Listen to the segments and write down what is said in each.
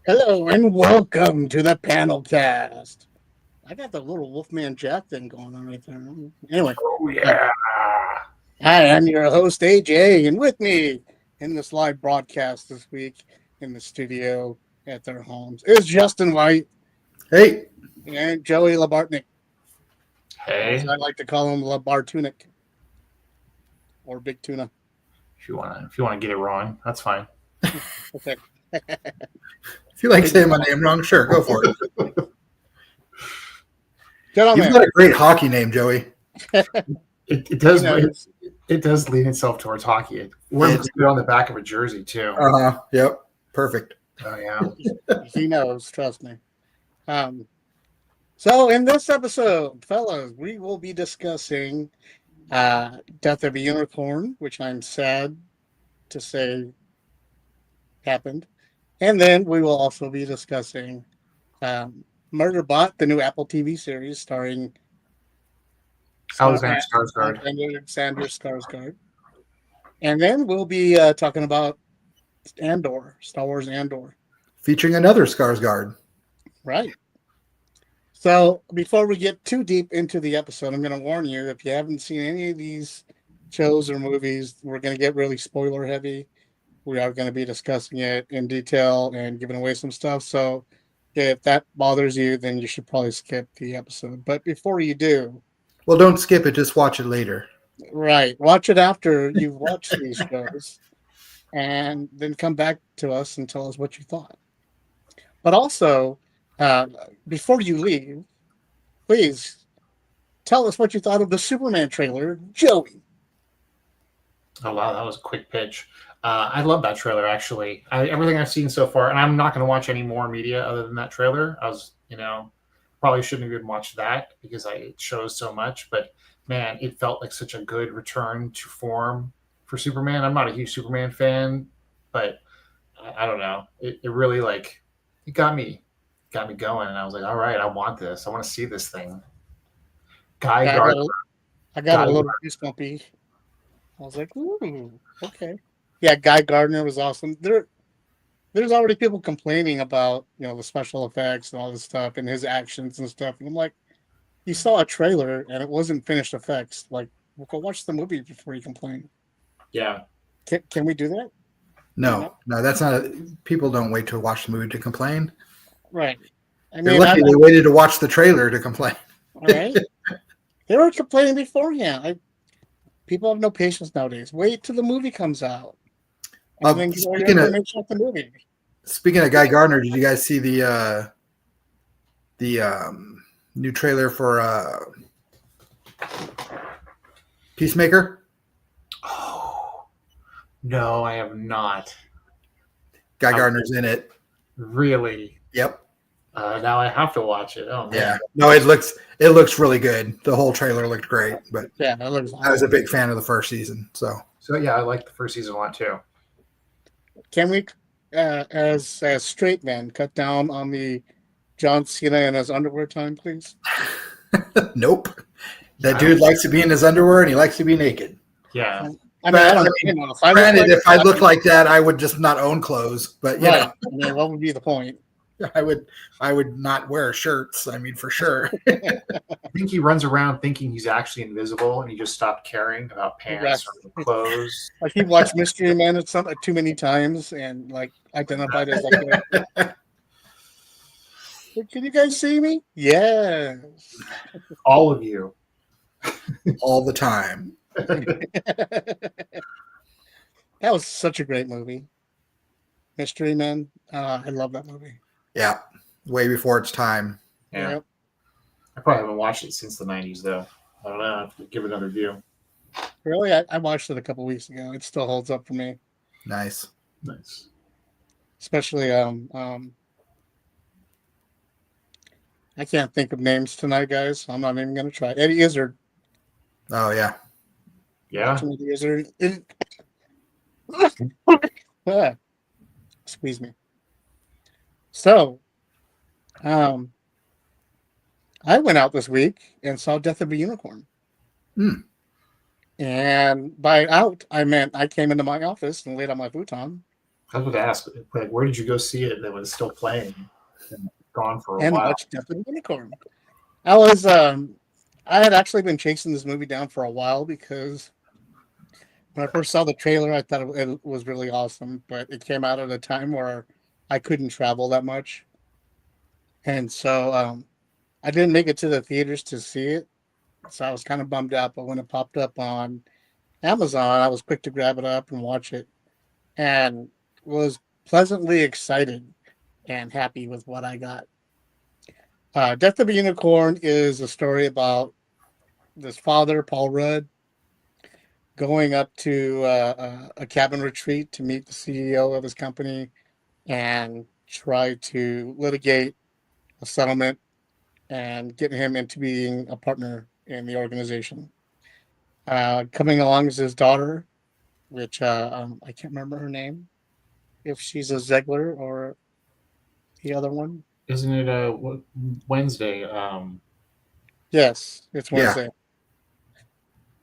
Hello and welcome to the PanelCast. I got the little Wolfman Jack thing going on right there. Anyway, Oh uh, yeah. hi, I'm your host AJ, and with me in this live broadcast this week in the studio at their homes is Justin White Hey, and Joey Labartnik, as Hey, I like to call him, Labartunic or Big Tuna. if you wanna get it wrong, that's fine. Okay, if you like saying my name wrong, sure, go for it. You've gentlemen, got a great hockey name, Joey. It does you know, it does lean itself towards hockey. It looks good on the back of a jersey too. Yep. Perfect. Oh yeah. he knows. Trust me. Um, so in this episode, fellas, we will be discussing Death of a Unicorn, which I'm sad to say happened. And then we will also be discussing Murderbot, the new Apple TV series starring Alexander Skarsgård. Alexander Skarsgård. And then we'll be talking about Andor, Star Wars Andor. Featuring another Skarsgård. Right. So before we get too deep into the episode, I'm going to warn you, if you haven't seen any of these shows or movies, we're going to get really spoiler heavy. We are going to be discussing it in detail and giving away some stuff. So if that bothers you, then you should probably skip the episode. But before you do, Well, don't skip it. Just watch it later. right, watch it after you've watched these shows and then come back to us and tell us what you thought. But also, uh, before you leave, please tell us what you thought of the Superman trailer, Joey. Oh wow, that was a quick pitch. I love that trailer actually. Everything I've seen so far, and I'm not going to watch any more media other than that trailer. Probably shouldn't have even watched that because it shows so much. But man, it felt like such a good return to form for Superman. I'm not a huge Superman fan, but I don't know. It really it got me going, and I was like, all right, I want this. I want to see this thing. Guy I got Gardner. a, I got a Guy little goosebumpy. I was like, ooh, okay. Yeah, Guy Gardner was awesome. There's already people complaining about the special effects and all this stuff and his actions and stuff. And I'm like, you saw a trailer and it wasn't finished effects. Like, well, go watch the movie before you complain. Yeah. Can we do that? No, that's not. People don't wait to watch the movie to complain. Right. I They're mean, lucky they waited to watch the trailer to complain. all right. They were complaining beforehand. People have no patience nowadays. Wait till the movie comes out. And then get all your information off the movie. Speaking of Guy Gardner, did you guys see the new trailer for Peacemaker? Oh no, I have not. Guy Gardner's in it. Really? Yep. Now I have to watch it. Oh man. Yeah. No, it looks really good. The whole trailer looked great, but yeah, that looks awesome. I was a big fan of the first season. So yeah, I like the first season a lot too. Can we, as straight men, cut down on the John Cena in his underwear time, please? Nope. That dude likes to be in his underwear and he likes to be naked. Yeah. I mean, I don't know. If I looked like that, I would just not own clothes. But you know, I mean, what would be the point? I would not wear shirts. I mean, for sure. I think he runs around thinking he's actually invisible, and he just stopped caring about pants or clothes. Like he watched Mystery Men too many times and identified as like. Can you guys see me? Yes. All of you. All the time. That was such a great movie. Mystery Men. I love that movie. Yeah. Way before its time. Yeah. Yep. I probably haven't watched it since the 90s, though. I don't know. I have to give it another view. Really? I watched it a couple weeks ago. It still holds up for me. Nice. Especially I can't think of names tonight, guys. So I'm not even going to try. Eddie Izzard. Oh, yeah. Yeah. Eddie Izzard. Squeeze me. So, I went out this week and saw Death of a Unicorn. And by out, I meant I came into my office and laid on my futon I was going to ask, like, where did you go see it that was still playing and gone for a and while? watch Death of the Unicorn. I was I had actually been chasing this movie down for a while because when I first saw the trailer, I thought it was really awesome, but it came out at a time where I couldn't travel that much, and so I didn't make it to the theaters to see it. So I was kind of bummed out. But when it popped up on Amazon, I was quick to grab it up and watch it, and was pleasantly excited and happy with what I got. Death of a Unicorn is a story about this father, Paul Rudd, going up to a cabin retreat to meet the CEO of his company and try to litigate a settlement and get him into being a partner in the organization. Coming along is his daughter, which I can't remember her name, if she's a Zegler or the other one. Isn't it Wednesday? Yes, it's Yeah. Wednesday.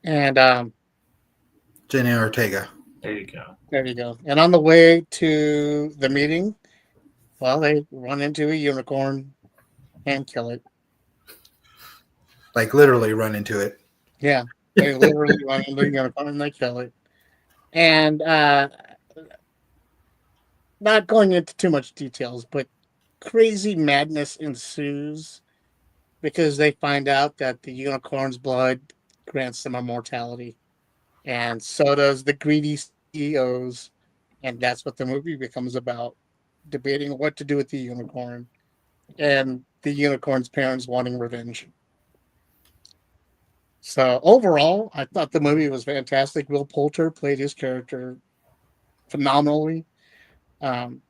And Jenny Ortega. There you go. there you go. And on the way to the meeting, well, they run into a unicorn and kill it. Like literally run into it. Yeah, they literally run into the unicorn and they kill it. And not going into too much details, but crazy madness ensues because they find out that the unicorn's blood grants them immortality, and so does the greedy CEOs, and that's what the movie becomes about: debating what to do with the unicorn and the unicorn's parents wanting revenge. So overall, I thought the movie was fantastic. Will Poulter played his character phenomenally. Um,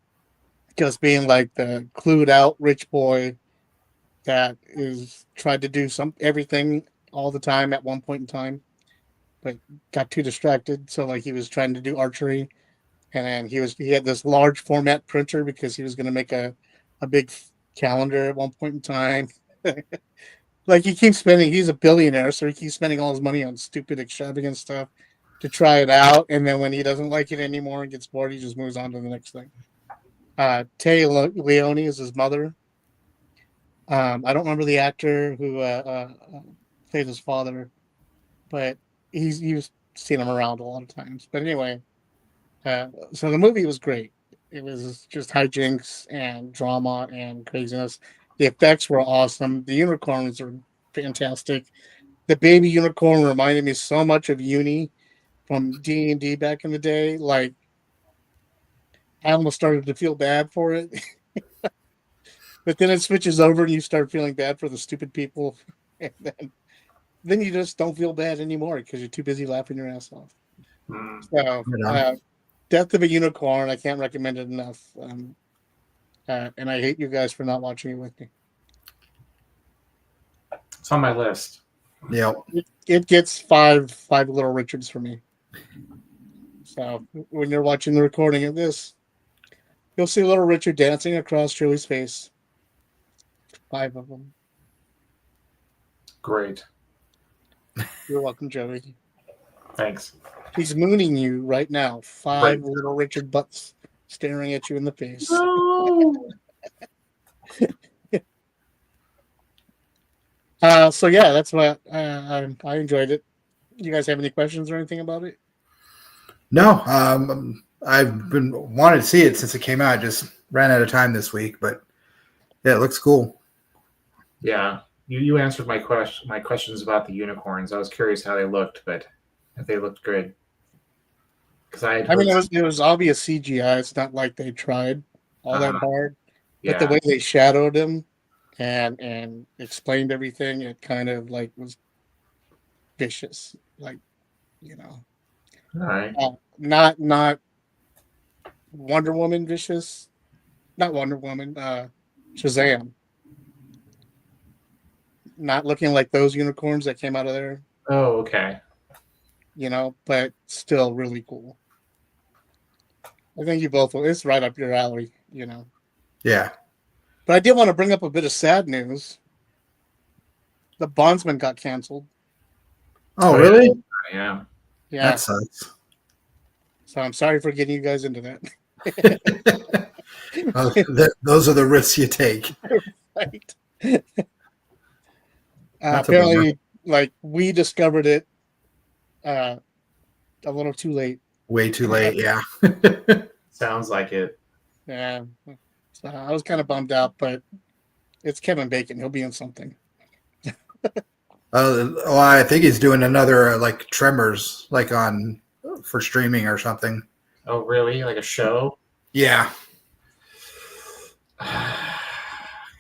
just being like the clued out rich boy that is tried to do everything all the time at one point in time, but got too distracted. So like he was trying to do archery, and then he had this large format printer because he was going to make a big calendar at one point in time. Like he keeps spending. He's a billionaire, so he keeps spending all his money on stupid, extravagant stuff to try it out. And then when he doesn't like it anymore and gets bored, he just moves on to the next thing. Tay Leone is his mother. I don't remember the actor who played his father, but you've seen him around a lot of times. But anyway, so the movie was great. It was just hijinks and drama and craziness. The effects were awesome. The unicorns were fantastic. The baby unicorn reminded me so much of Uni from D&D back in the day. Like I almost started to feel bad for it. But then it switches over and you start feeling bad for the stupid people. And then you just don't feel bad anymore because you're too busy laughing your ass off. Mm. So, Death of a Unicorn, I can't recommend it enough. And I hate you guys for not watching it with me. It's on my list. Yep. It gets five Little Richards for me. So when you're watching the recording of this, you'll see Little Richard dancing across Joey's face. 5 of them. Great. You're welcome, Joey. Thanks. He's mooning you right now. 5 Right. Little Richard butts staring at you in the face. No. So yeah, that's what I enjoyed it. You guys have any questions or anything about it? No, I've been wanted to see it since it came out. I just ran out of time this week, but yeah, it looks cool. Yeah, you answered my questions about the unicorns. I was curious how they looked, but if they looked good, because I mean, it was obvious CGI. It's not like they tried all that hard, but the way they shadowed him and explained everything, it kind of like was vicious, like all right. Not Wonder Woman vicious, not Wonder Woman, Shazam. Not looking like those unicorns that came out of there. Oh, okay. But still really cool. I think you both will. It's right up your alley, Yeah. But I did want to bring up a bit of sad news. The Bondsman got canceled. Oh, really? Yeah. Yeah. That sucks. So I'm sorry for getting you guys into that. Well, those are the risks you take. Right. That's a bummer. Apparently, like we discovered it a little too late. Way too late. Yeah. Sounds like it. Yeah, so I was kind of bummed out, but it's Kevin Bacon. He'll be in something. Well, I think he's doing another like Tremors, like on for streaming or something. Oh, really? Like a show? Yeah.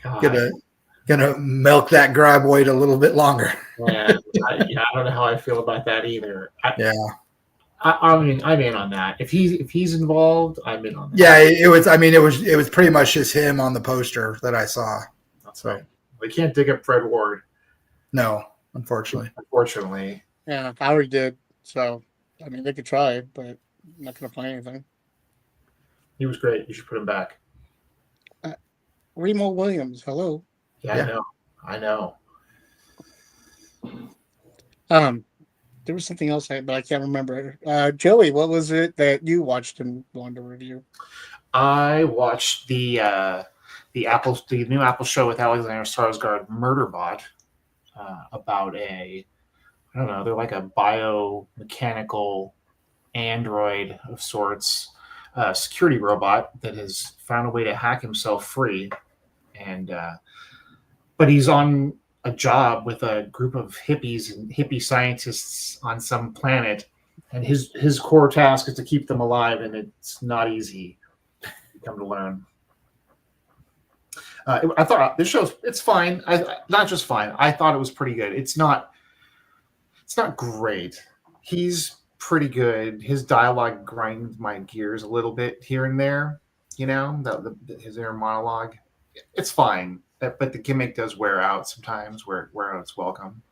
God. Gonna milk that graboid a little bit longer. Man, I don't know how I feel about that either. Yeah. I mean, I'm in on that. If he's involved, I'm in on that. Yeah, it was. I mean, it was pretty much just him on the poster that I saw. That's right. We can't dig up Fred Ward. No, unfortunately. Unfortunately. Yeah, Howard did. So, I mean, they could try, but I'm not going to find anything. He was great. You should put him back. Remo Williams, hello. Yeah, I know. There was something else, but I can't remember. Joey, what was it that you watched and wanted to review? I watched the new Apple show with Alexander Skarsgård, Murderbot, about I don't know, they're like a biomechanical android of sorts, security robot that has found a way to hack himself free, and but he's on a job with a group of hippies and hippie scientists on some planet, and his core task is to keep them alive, and it's not easy. You come to learn. I thought this show's it's fine. Not just fine. I thought it was pretty good. It's not great. He's pretty good. His dialogue grinds my gears a little bit here and there. You know, his inner monologue. It's fine. But the gimmick does wear out sometimes, where it's welcome.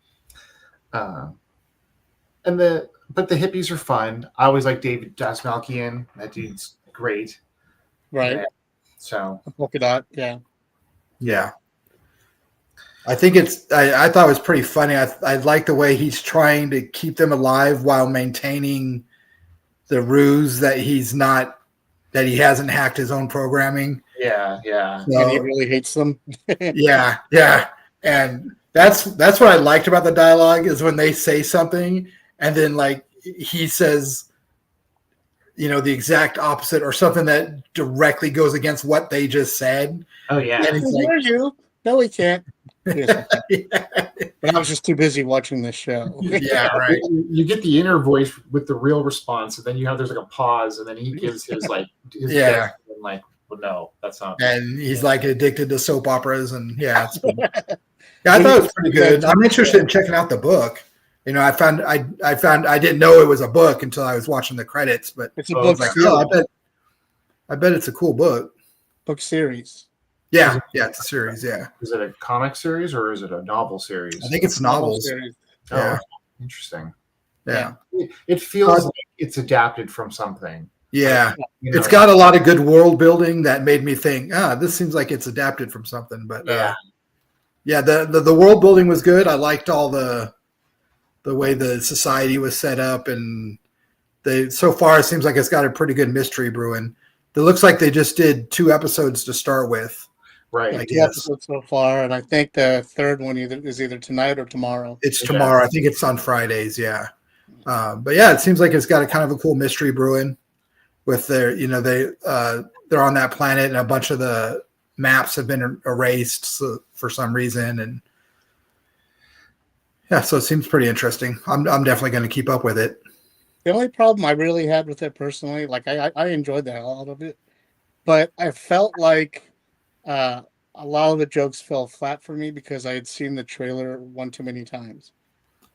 But the hippies are fun. I always like David Dastmalchian. That dude's great. Right. Yeah. So Polka Dot, yeah. Yeah. I think I thought it was pretty funny. I like the way he's trying to keep them alive while maintaining the ruse that he hasn't hacked his own programming. yeah. So, And he really hates them. yeah. And that's what I liked about the dialogue is when they say something and then like he says, you know, the exact opposite or something that directly goes against what they just said. Oh yeah. And he's Where are you? No, we can't. yeah. But I was just too busy watching this show. Yeah, right. You get the inner voice with the real response, and then there's like a pause, and then he gives his Yeah. best, and like, well, no, that's not. And he's like addicted to soap operas, and yeah, I thought it was pretty good. I'm interested in checking out the book. You know, I didn't know it was a book until I was watching the credits, but It's a I book, was like, oh, I bet it's a cool book. book series. Yeah, it's a series. Yeah, Is it a comic series or is it a novel series? I think it's novels. Series. Oh, Yeah. interesting. Yeah, It feels like it's adapted from something. yeah. You know, It's got a lot of good world building that made me think, this seems like it's adapted from something. But yeah. The world building was good. I liked all the way the society was set up, and so far it seems like it's got a pretty good mystery brewing. It looks like they just did 2 episodes to start with. right. I 2 guess. episodes so far, and I think the third one is either tonight or tomorrow. It's tomorrow. I think it's on Fridays. Yeah. But yeah, it seems like it's got a kind of a cool mystery brewing with their, you know, they're on that planet and a bunch of the maps have been erased for some reason. And yeah, so it seems pretty interesting. I'm definitely going to keep up with it. The only problem I really had with it personally, like I enjoyed the hell out of it, but I felt like a lot of the jokes fell flat for me because I had seen the trailer one too many times.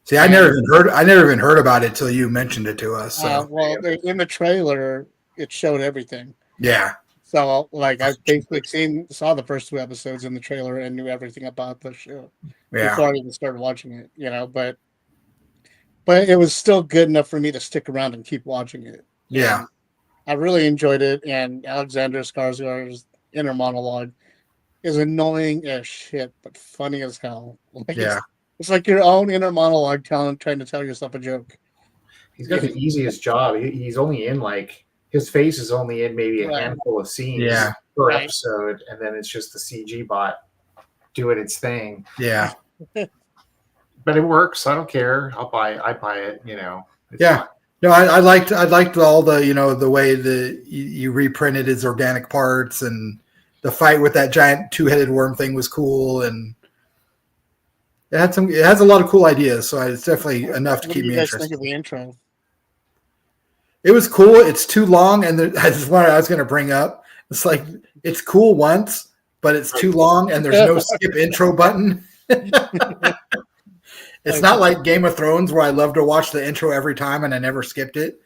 See, I never even heard about it till you mentioned it to us. So Well, in the trailer, it showed everything. yeah, So, like, I basically saw the first 2 episodes in the trailer and knew everything about the show before I even started watching it. You know, but it was still good enough for me to stick around and keep watching it. yeah. And I really enjoyed it, and Alexander Skarsgård's inner monologue is annoying as shit, but funny as hell. Like, Yeah. it's like your own inner monologue trying to tell yourself a joke. He's got the easiest job. He's only in like his face is only in maybe a Right. handful of scenes Yeah. per Right. episode, and then it's just the CG bot doing its thing. Yeah. But it works. I don't care. I buy it. It's Yeah. fine. No, I liked all the the way you reprinted his organic parts, and the fight with that giant 2-headed worm thing was cool, and it has a lot of cool ideas. So it's definitely enough to What keep do you me guys interested. think of the intro? It was cool. It's too long, and that's what I was going to bring up. It's like it's cool once, but it's too long, and there's no skip intro button. It's not like Game of Thrones where I love to watch the intro every time and I never skipped it.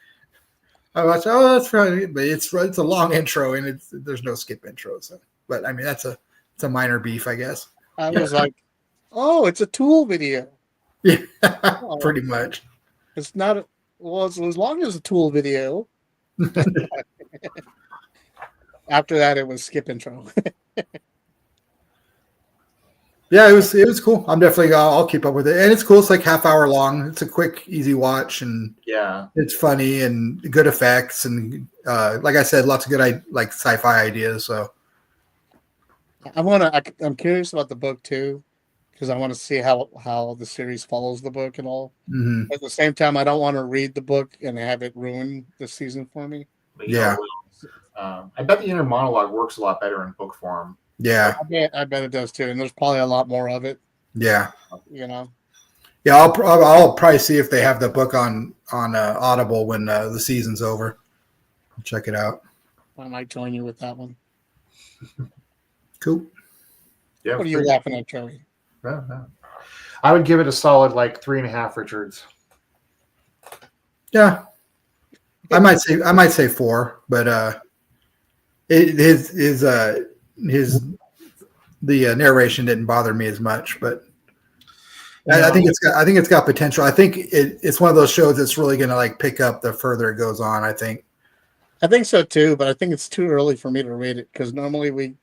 I watch, that's right, but it's a long intro and there's no skip intro. So, but I mean it's a minor beef, I guess. I was like, oh, it's a Tool video. Yeah, pretty much. It's not. Well, it's as long as a Tool video. After that, it was skip intro. Yeah, it was cool. I'm definitely I'll keep up with it, and it's cool. It's like half-hour long. It's a quick, easy watch, and Yeah. it's funny and good effects, and like I said, lots of good like sci-fi ideas. So I'm curious about the book too, because I want to see how the series follows the book and all. mhm. At the same time, I don't want to read the book and have it ruin the season for me. But, Yeah. I bet the inner monologue works a lot better in book form. Yeah, I bet it does too, and there's probably a lot more of it. yeah. Yeah, I'll probably see if they have the book on Audible when the season's over. I'll check it out. I might join you with that one. Cool. Yeah. What are you laughing at, Joey? No. I would give it a solid 3.5 Richards. Yeah, I might say 4, but the narration didn't bother me as much, but I think it's got potential. I think it's one of those shows that's really going to pick up the further it goes on. I think so too, but I think it's too early for me to rate it because normally we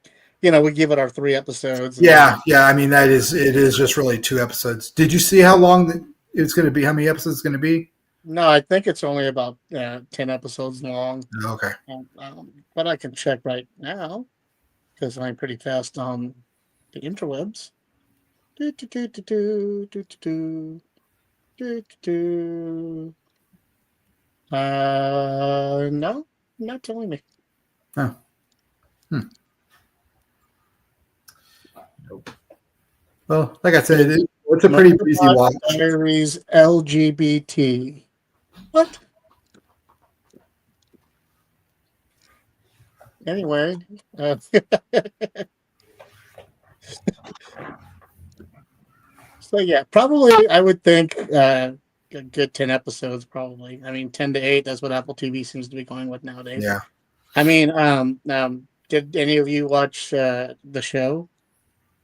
give it our 3 episodes. Yeah. I mean it is just really 2 episodes. Did you see how long it's going to be? How many episodes it's going to be? No, I think it's only about 10 episodes long. Okay. But I can check right now because I'm pretty fast on the interwebs. No, not telling me. Oh. Well, like I said, it's a pretty easy watch. Diaries LGBT. What? Anyway, so yeah, probably I would think a good 10 episodes. Probably, I mean 10 to 8. That's what Apple TV seems to be going with nowadays. Yeah. I mean, did any of you watch the show,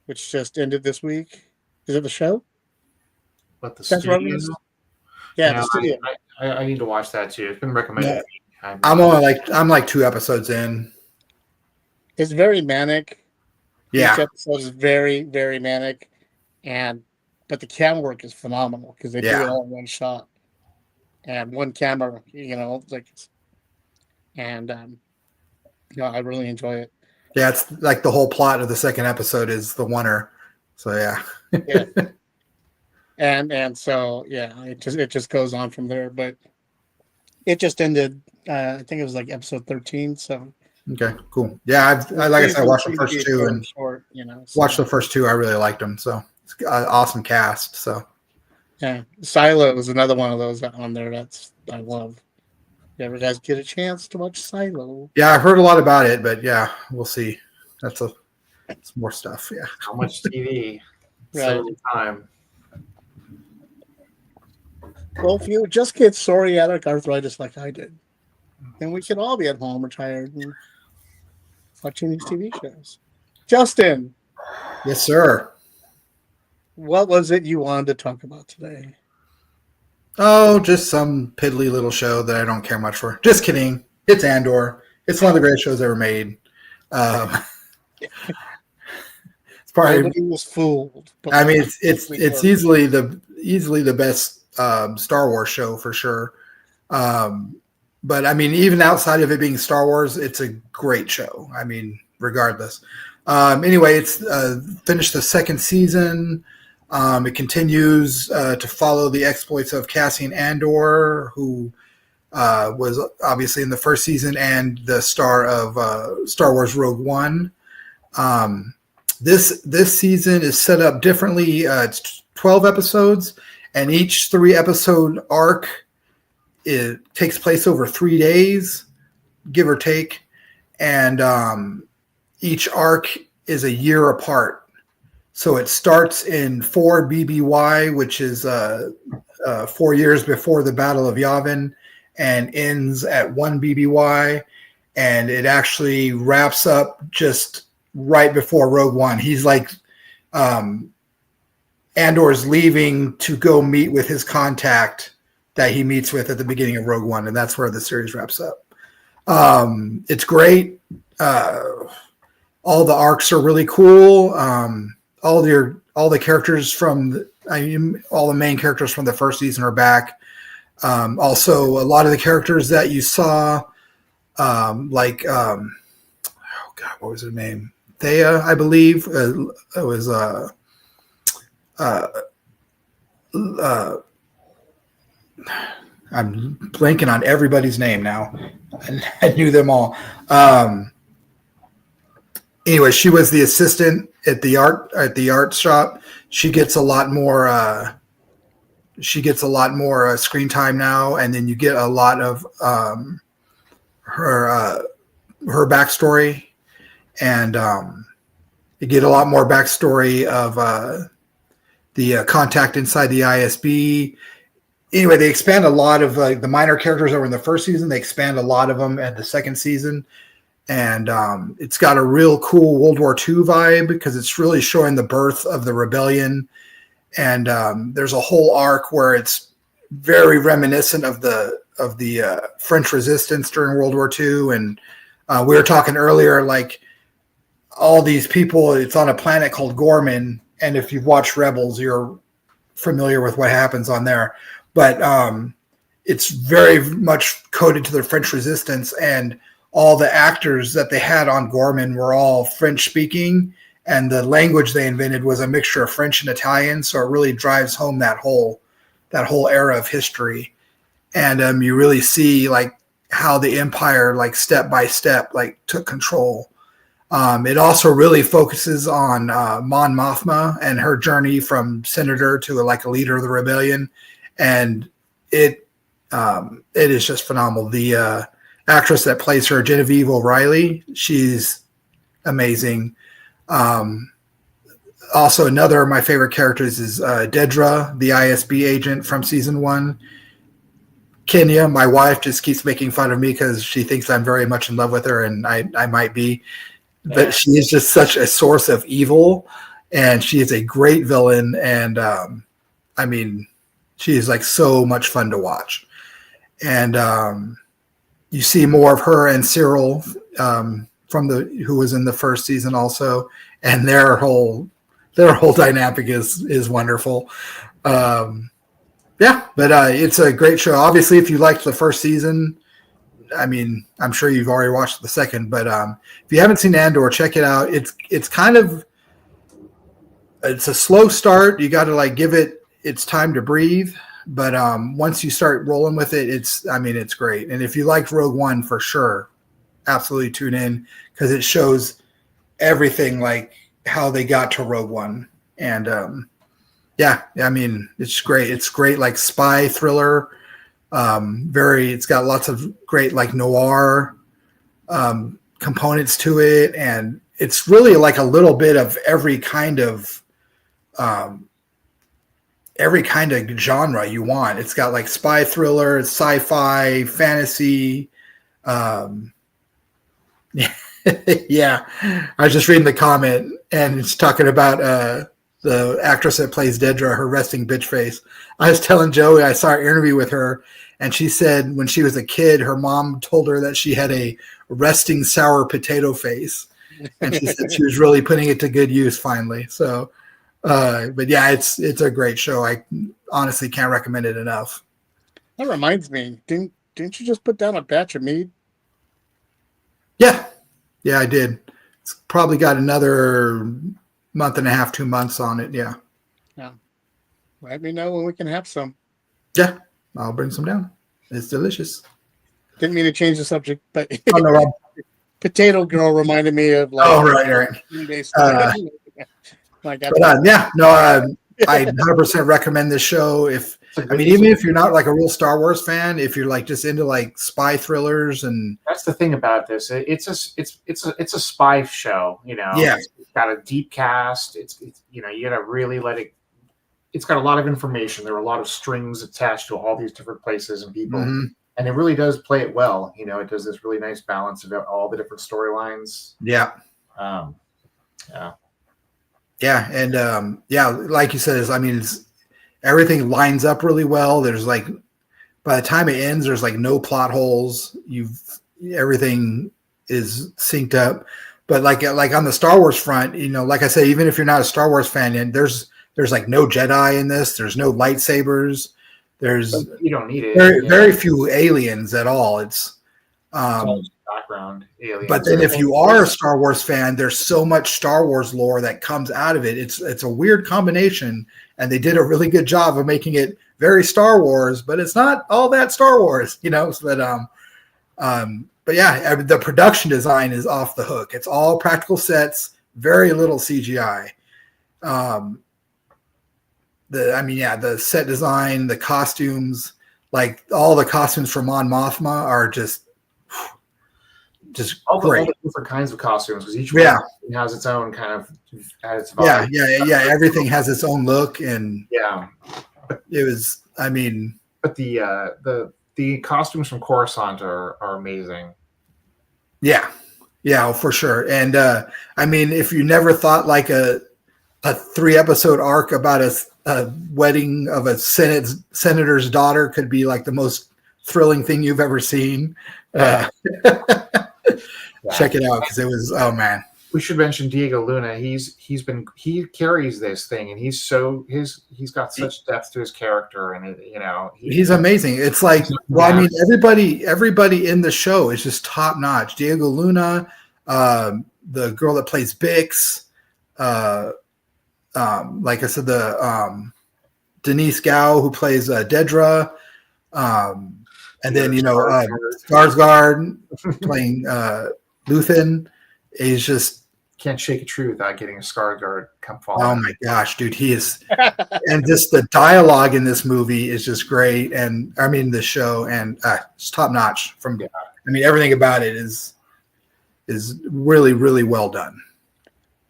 which just ended this week? Is it the show? But the Seth studio? Rogen's- Yeah, the studio. I need to watch that too. It's been recommended. Yeah. to me. I'm like 2 episodes in. It's very manic. Yeah. Each episode is very, very manic, but the camera work is phenomenal because they do it all in one shot and one camera. I really enjoy it. Yeah, it's like the whole plot of the second episode is the oneer. So yeah. Yeah. and so it just goes on from there. But it just ended. I think it was episode 13. So Okay, cool. Yeah, like I said, I watched the first 2 and short. watched the first 2. I really liked them. So it's an awesome cast. So yeah, Silo is another one of those on there I love. You ever guys get a chance to watch Silo? yeah, I've heard a lot about it, but yeah, we'll see. It's more stuff. Yeah. How much TV? Right. So little time. Well, if you just get psoriatic arthritis like I did, then we can all be at home retired and watching these TV shows. Justin, Yes, sir. what was it you wanted to talk about today? Oh, just some piddly little show that I don't care much for. Just kidding. It's Andor. It's one of the greatest shows ever made. It's probably. Nobody was fooled. But I mean, it's easily the best Star Wars show for sure. but I mean, even outside of it being Star Wars, it's a great show. I mean, regardless. Anyway, it's finished the second season. It continues to follow the exploits of Cassian Andor, who was obviously in the first season and the star of Star Wars Rogue One. This season is set up differently. It's 12 episodes, and each 3-episode arc it takes place over 3 days, give or take, and each arc is a year apart. So it starts in 4 BBY, which is 4 years before the Battle of Yavin, and ends at 1 BBY, and it actually wraps up just right before Rogue One. He's like Andor's leaving to go meet with his contact that he meets with at the beginning of Rogue One, and that's where the series wraps up. It's great. All the arcs are really cool. All the characters from all the main characters from the first season are back. Also, a lot of the characters that you saw, like oh god, what was her name? Thea, I believe. It was I'm blanking on everybody's name now. I knew them all. Anyway, she was the assistant at the art shop. She gets a lot more. Screen time now, and then you get a lot of her backstory, and you get a lot more backstory of the contact inside the ISB. Anyway, they expand a lot of the minor characters that were in the first season. They expand a lot of them at the second season. And it's got a real cool World War II vibe because it's really showing the birth of the rebellion. And there's a whole arc where it's very reminiscent of the French resistance during World War II. And we were talking earlier, like all these people, it's on a planet called Gorman. And if you've watched Rebels, you're familiar with what happens on there. But it's very much coded to the French resistance, and all the actors that they had on Gorman were all French speaking, and the language they invented was a mixture of French and Italian. So it really drives home that whole era of history. And you really see like how the Empire, like step by step, like took control. It also really focuses on Mon Mothma and her journey from senator to like a leader of the rebellion. And it is just phenomenal. The actress that plays her, Genevieve O'Reilly, she's amazing. Also, another of my favorite characters is Dedra, the ISB agent from season 1. Kenya, my wife, just keeps making fun of me because she thinks I'm very much in love with her, and I might be. But she is just such a source of evil, and she is a great villain. And I mean, she is like so much fun to watch. And you see more of her and Cyril who was in the first season also, and their whole dynamic is wonderful. Yeah, but it's a great show. Obviously, if you liked the first season, I mean, I'm sure you've already watched the second, but if you haven't seen Andor, check it out. It's a slow start. You got to like give it its time to breathe. But once you start rolling with it, it's great. And if you liked Rogue One, for sure, absolutely tune in because it shows everything like how they got to Rogue One. And yeah, I mean, it's great. It's great, like spy thriller. It's got lots of great like noir components to it, and it's really like a little bit of every kind of genre you want. It's got like spy thriller, sci-fi, fantasy. Yeah, I was just reading the comment, and it's talking about the actress that plays Dedra, her resting bitch face. I was telling Joey I saw an interview with her, and she said when she was a kid, her mom told her that she had a resting sour potato face, and she said she was really putting it to good use finally. So, but yeah, it's a great show. I honestly can't recommend it enough. That reminds me, didn't didn't you just put down a batch of mead? Yeah, I did. It's probably got another month and a half, 2 months on it. Yeah. Let me know when we can have some. Yeah, I'll bring some down. It's delicious. Didn't mean to change the subject, but Oh, no, Rob. Potato Girl reminded me of like. Oh, right. Like, But I 100% recommend this show. Even if you're not like a real Star Wars fan, if you're like just into like spy thrillers, and that's the thing about this. It's a spy show. Yeah. It's got a deep cast. It's you gotta really let it. It's got a lot of information. There are a lot of strings attached to all these different places and people, and it really does play it well. It does this really nice balance of all the different storylines. Yeah. Yeah, and like you said, everything lines up really well. There's like, by the time it ends, there's like no plot holes. Everything is synced up. But like on the Star Wars front, like I said, even if you're not a Star Wars fan, and there's like no Jedi in this. There's no lightsabers. You don't need it. Very few aliens at all. It's background aliens. But then if you are a Star Wars fan, there's so much Star Wars lore that comes out of it. It's a weird combination, and they did a really good job of making it very Star Wars, but it's not all that Star Wars, So but yeah, the production design is off the hook. It's all practical sets, very little CGI. The set design, the costumes, like all the costumes for Mon Mothma are just great. All the different kinds of costumes, because each one has its own kind of its vibe. Yeah. Everything has its own look, and it was. But the costumes from Coruscant are amazing. Yeah, for sure. And if you never thought like a 3-episode arc about a wedding of a senator's daughter could be like the most thrilling thing you've ever seen, check it out, because it was, oh man. We should mention Diego Luna. He carries this thing, and he's got such depth to his character, and he's amazing. It's like, everybody in the show is just top notch. Diego Luna, the girl that plays Bix, like I said, the Denise Gao who plays Dedra, and then Skarsgård playing Luthen is just. Can't shake a true without getting a Skarsgård come fall. Oh my gosh, dude, he is, and just the dialogue in this movie is just great, and the show, and it's top notch. Everything about it is really, really well done.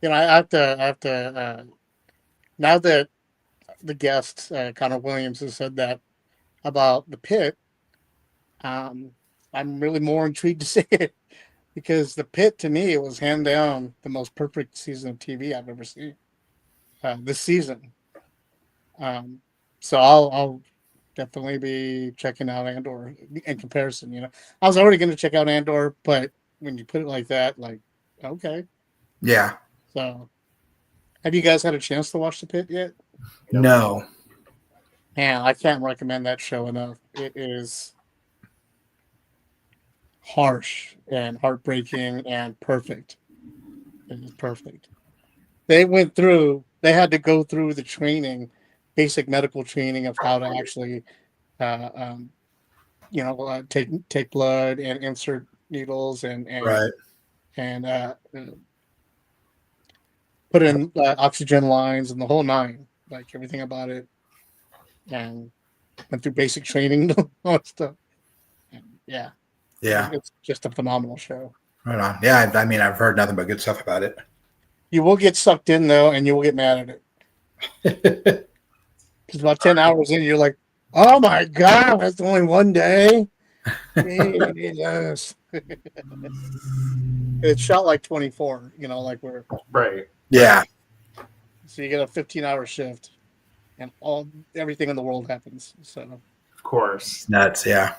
I have to. Now that the guest Connor Williams has said that about the Pit, I'm really more intrigued to see it. Because the Pit, to me, was hand down the most perfect season of TV I've ever seen this season. So I'll definitely be checking out Andor in comparison. I was already going to check out Andor, but when you put it like that, like, okay. Yeah. So have you guys had a chance to watch the Pit yet? No. Man, I can't recommend that show enough. It is harsh and heartbreaking and perfect. It is perfect. They had to go through the training, basic medical training of how to actually, take blood and insert needles and right. And put in oxygen lines and the whole nine, like everything about it, and went through basic training, all that stuff. And yeah, it's just a phenomenal show. Right on. Yeah, I've heard nothing but good stuff about it. You will get sucked in though, and you will get mad at it. Because about 10 hours in, you're like, "Oh my god, that's only one day." Yes. It's shot like 24. Like we're right. Yeah. So you get a 15-hour shift, and everything in the world happens. So of course, nuts. Yeah.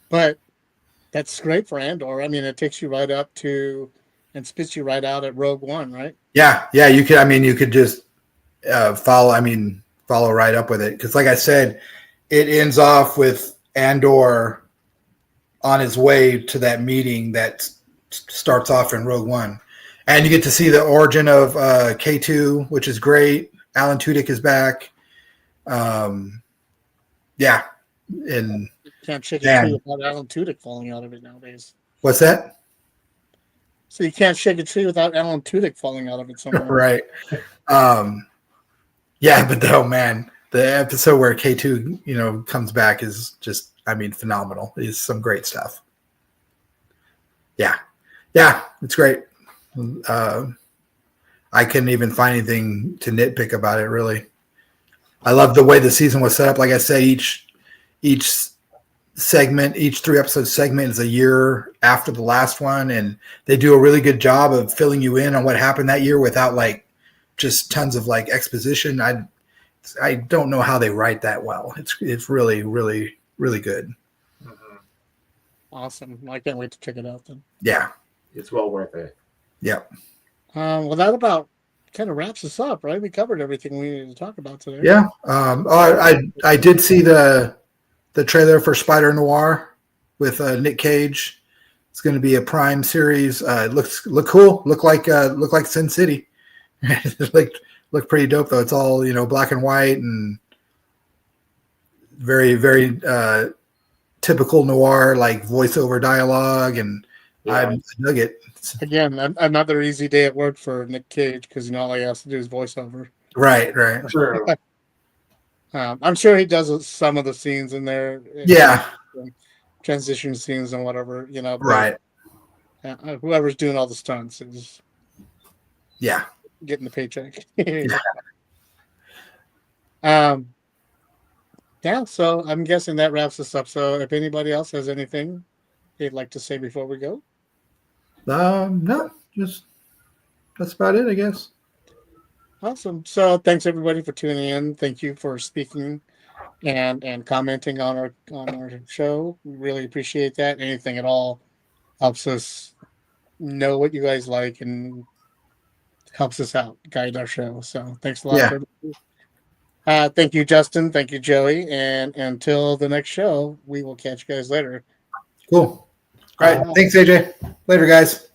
But that's great for Andor. It takes you right up to and spits you right out at Rogue One, right? Yeah. You could. You could just follow right up with it, because, like I said, it ends off with Andor on his way to that meeting that starts off in Rogue One. And you get to see the origin of K2, which is great. Alan Tudyk is back. Yeah. And Can't shake a tree without Alan Tudyk falling out of it nowadays. what's that? So you can't shake a tree without Alan Tudyk falling out of it somewhere. Right. Yeah, but oh man, the episode where K2, comes back is just, phenomenal. It's some great stuff. Yeah, it's great. I couldn't even find anything to nitpick about it, really. I love the way the season was set up. Like I say, each segment, each 3-episode segment is a year after the last one, and they do a really good job of filling you in on what happened that year without just tons of exposition. I don't know how they write that well. It's really, really, really good. Mm-hmm. Awesome. I can't wait to check it out then. Yeah. It's well worth it. Yep. Well, that about kind of wraps us up, right? We covered everything we needed to talk about today. Yeah. I did see the trailer for Spider Noir with Nick Cage. It's going to be a Prime series. It look cool. Look like Sin City. Look pretty dope though. It's all black and white and very, very typical noir voiceover dialogue, and Yeah. I dug it. Again, another easy day at work for Nick Cage because all he has to do is voiceover. Right. True. I'm sure he does some of the scenes in there. Yeah. Transition scenes and whatever, but, Right. whoever's doing all the stunts is Yeah. getting the paycheck. Yeah, so I'm guessing that wraps us up. So if anybody else has anything they'd like to say before we go. No, just that's about it, I guess. Awesome. So thanks everybody for tuning in. Thank you for speaking and commenting on our show. We really appreciate that. Anything at all helps us know what you guys like and helps us out, guide our show. So thanks a lot. Yeah. For everybody. Thank you, Justin. Thank you, Joey. And until the next show, we will catch you guys later. Cool. All right. Thanks, AJ. Later, guys.